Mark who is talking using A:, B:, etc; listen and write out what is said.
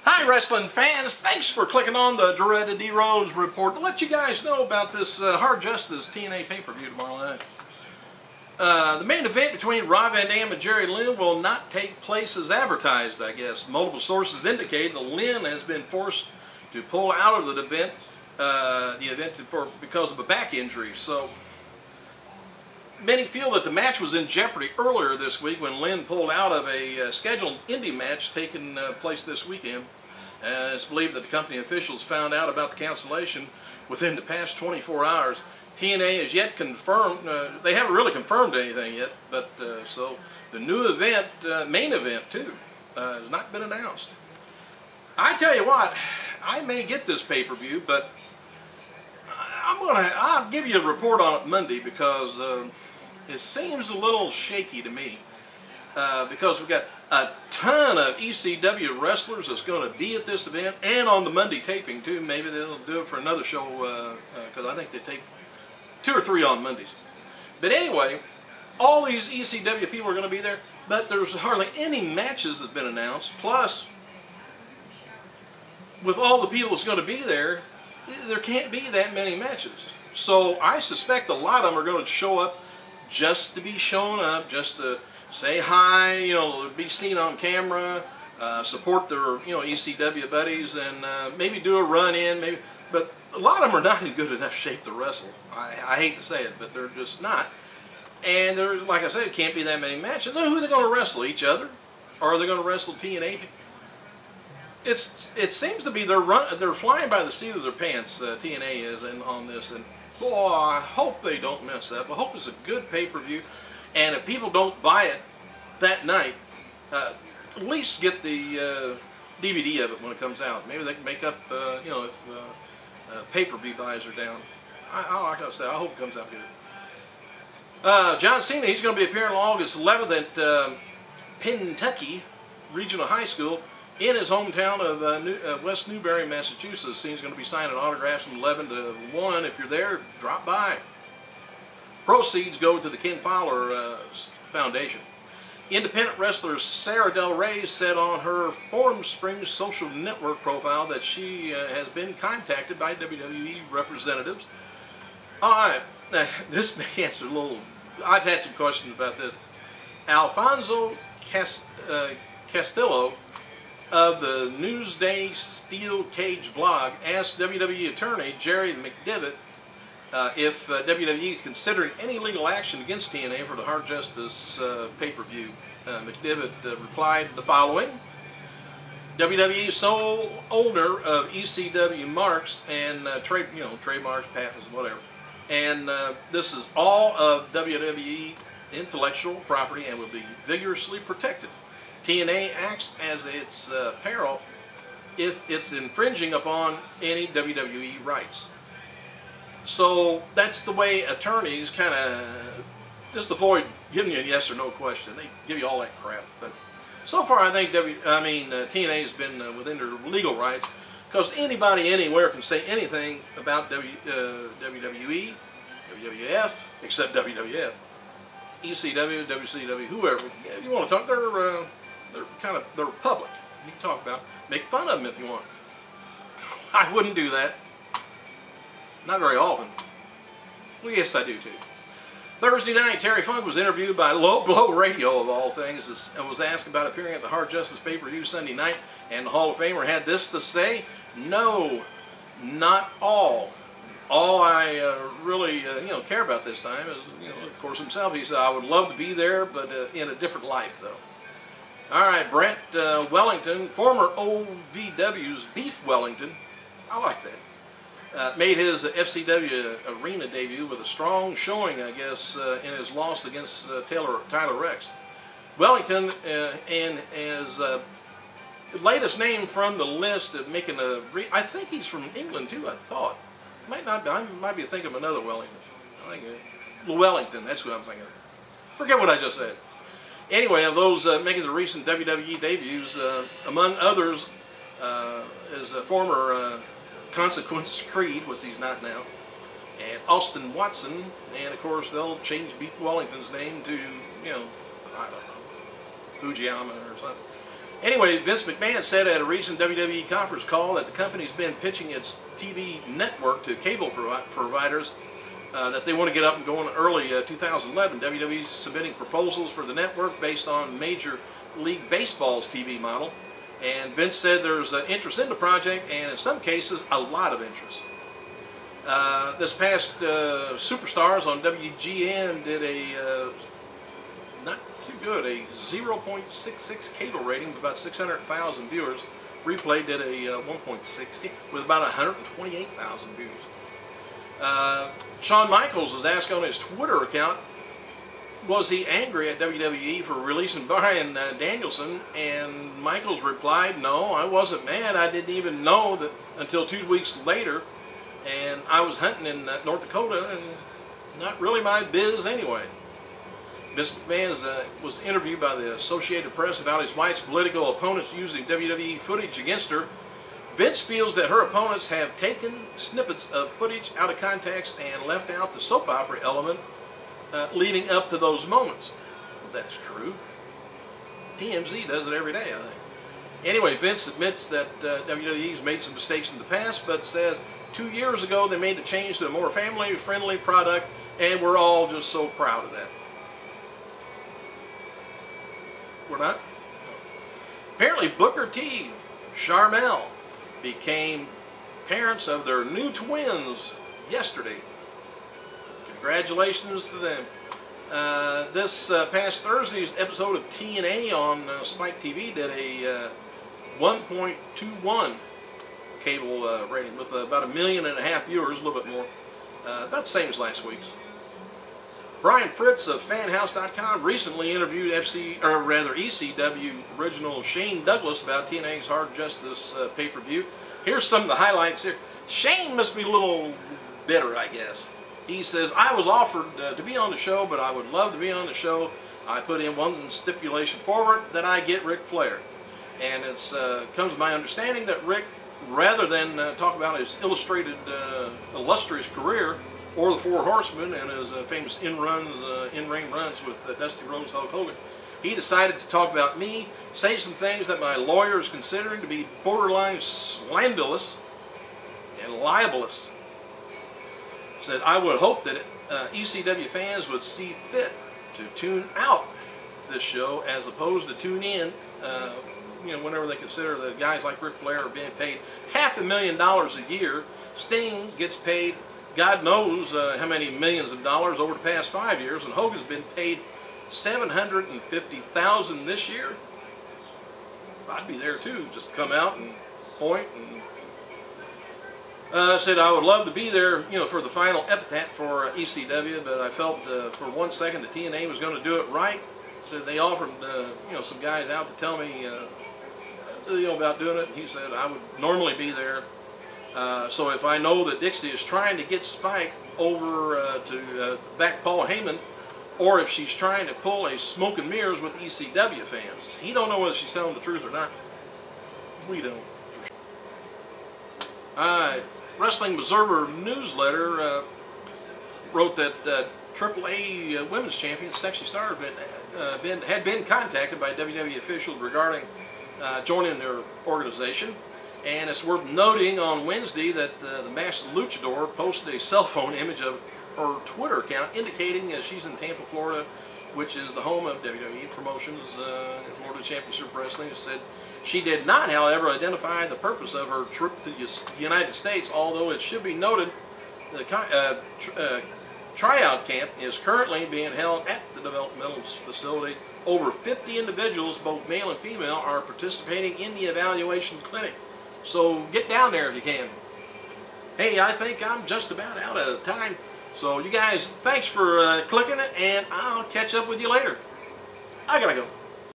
A: Hi wrestling fans, thanks for clicking on the dreaded D-Rose report to let you guys know about this Hard Justice TNA pay-per-view tomorrow night. The main event between Rob Van Dam and Jerry Lynn will not take place as advertised, I guess. Multiple sources indicate that Lynn has been forced to pull out of the event, because of a back injury. So many feel that the match was in jeopardy earlier this week when Lynn pulled out of a scheduled indie match taking place this weekend. It's believed that the company officials found out about the cancellation within the past 24 hours. TNA is yet confirmed, they haven't really confirmed anything yet, but so the new event, main event too, has not been announced. I tell you what, I may get this pay-per-view, but I'll give you a report on it Monday because it seems a little shaky to me. Because we've got a ton of ECW wrestlers that's going to be at this event and on the Monday taping too. Maybe they'll do it for another show because I think they tape 2 or 3 on Mondays. But anyway, all these ECW people are going to be there, but there's hardly any matches that's been announced. Plus, with all the people that's going to be there can't be that many matches. So I suspect a lot of them are going to show up just to be showing up, just to say hi, you know, be seen on camera, support their, you know, ECW buddies, and maybe do a run-in, maybe. But a lot of them are not in good enough shape to wrestle. I hate to say it, but they're just not. And there's, like I said, it can't be that many matches. Now, who are they going to wrestle? Each other? Or are they going to wrestle TNA? It seems to be they're flying by the seat of their pants. TNA is on this, and boy, I hope they don't mess up. I hope it's a good pay-per-view. And if people don't buy it that night, at least get the DVD of it when it comes out. Maybe they can make up, you know, if pay-per-view buys are down. Like I said, I hope it comes out good. John Cena, he's going to be appearing on August 11th at Pentucky Regional High School in his hometown of West Newbury, Massachusetts. He's going to be signing autographs from 11 to 1. If you're there, drop by. Proceeds go to the Ken Fowler Foundation. Independent wrestler Sarah Del Rey said on her Form Springs social network profile that she has been contacted by WWE representatives. Alright, this may answer a little, I've had some questions about this. Alfonso Castillo of the Newsday Steel Cage blog asked WWE attorney Jerry McDevitt if WWE considering any legal action against TNA for the Hard Justice pay-per-view. McDevitt replied the following: WWE's sole owner of ECW marks and trademarks, patents, whatever, and this is all of WWE intellectual property and will be vigorously protected. TNA acts as its peril if it's infringing upon any WWE rights. So that's the way attorneys kind of just avoid giving you a yes or no question. They give you all that crap. But so far, I think TNA has been within their legal rights because anybody anywhere can say anything about WWE, WWF, except WWF, ECW, WCW, whoever. If you want to talk, they're public. You can talk about, make fun of them if you want. I wouldn't do that. Not very often. Well, yes, I do too. Thursday night, Terry Funk was interviewed by Low Blow Radio, of all things, and was asked about appearing at the Hard Justice pay-per-view Sunday night, and the Hall of Famer had this to say: "No, not all. All I really, care about this time is, of course, himself." He said, "I would love to be there, but in a different life, though." All right, Brent Wellington, former OVW's Beef Wellington, I like that. Made his FCW arena debut with a strong showing, I guess, in his loss against Tyler Rex. Wellington and his latest name from the list of making I think he's from England too, I thought. Might not be, I might be thinking of another Wellington. I think Wellington, that's who I'm thinking of. Forget what I just said. Anyway, of those making the recent WWE debuts, among others, is a former Consequence Creed, which he's not now, and Austin Watson, and of course they'll change Beef Wellington's name to, I don't know, Fujiyama or something. Anyway, Vince McMahon said at a recent WWE conference call that the company's been pitching its TV network to cable providers that they want to get up and going early 2011. WWE's submitting proposals for the network based on Major League Baseball's TV model. And Vince said there's interest in the project, and in some cases, a lot of interest. This past Superstars on WGN did a not too good, a 0.66 cable rating with about 600,000 viewers. Replay did a 1.60 with about 128,000 views. Shawn Micheals was asked on his Twitter account, was he angry at WWE for releasing Bryan Danielson? And Micheals replied, no, I wasn't mad. I didn't even know that until 2 weeks later, and I was hunting in North Dakota, and not really my biz anyway. Vince McMahon was interviewed by the Associated Press about his wife's political opponents using WWE footage against her. Vince feels that her opponents have taken snippets of footage out of context and left out the soap opera element leading up to those moments. Well, that's true. TMZ does it every day, I think. Anyway, Vince admits that WWE's made some mistakes in the past, but says 2 years ago they made the change to a more family-friendly product, and we're all just so proud of that. We're not? Apparently Booker T, Charmel, became parents of their new twins yesterday. Congratulations to them. This past Thursday's episode of TNA on Spike TV did a 1.21 cable rating with about 1.5 million viewers, a little bit more. About the same as last week's. Brian Fritz of fanhouse.com recently interviewed ECW original Shane Douglas about TNA's Hard Justice pay-per-view. Here's some of the highlights here. Shane must be a little bitter, I guess. He says, I was offered to be on the show, but I would love to be on the show. I put in one stipulation forward, that I get Ric Flair. And it comes to my understanding that Rick, rather than talk about his illustrious career, or the Four Horsemen and his famous in-ring runs with Dusty Rhodes, Hulk Hogan, he decided to talk about me, say some things that my lawyer is considering to be borderline slanderous and libelous. Said, I would hope that ECW fans would see fit to tune out this show as opposed to tune in, whenever they consider that guys like Ric Flair are being paid $500,000 a year. Sting gets paid God knows how many millions of dollars over the past 5 years, and Hogan's been paid $750,000 this year. I'd be there too, just come out and point. And said I would love to be there, for the final epitaph for ECW, but I felt for 1 second that TNA was going to do it right. Said they offered, some guys out to tell me, about doing it. He said I would normally be there. So if I know that Dixie is trying to get Spike over to back Paul Heyman, or if she's trying to pull a smoke and mirrors with ECW fans, he don't know whether she's telling the truth or not. We don't. Alright, Wrestling Observer newsletter wrote that AAA Women's Champion Sexy Star had been contacted by WWE officials regarding joining their organization. And it's worth noting on Wednesday that the Masked Luchador posted a cell phone image of her Twitter account indicating she's in Tampa, Florida, which is the home of WWE Promotions and Florida Championship Wrestling. It said she did not, however, identify the purpose of her trip to the United States, although it should be noted the tryout camp is currently being held at the developmental facility. Over 50 individuals, both male and female, are participating in the evaluation clinic. So get down there if you can. Hey, I think I'm just about out of time. So you guys, thanks for clicking it, and I'll catch up with you later. I gotta go.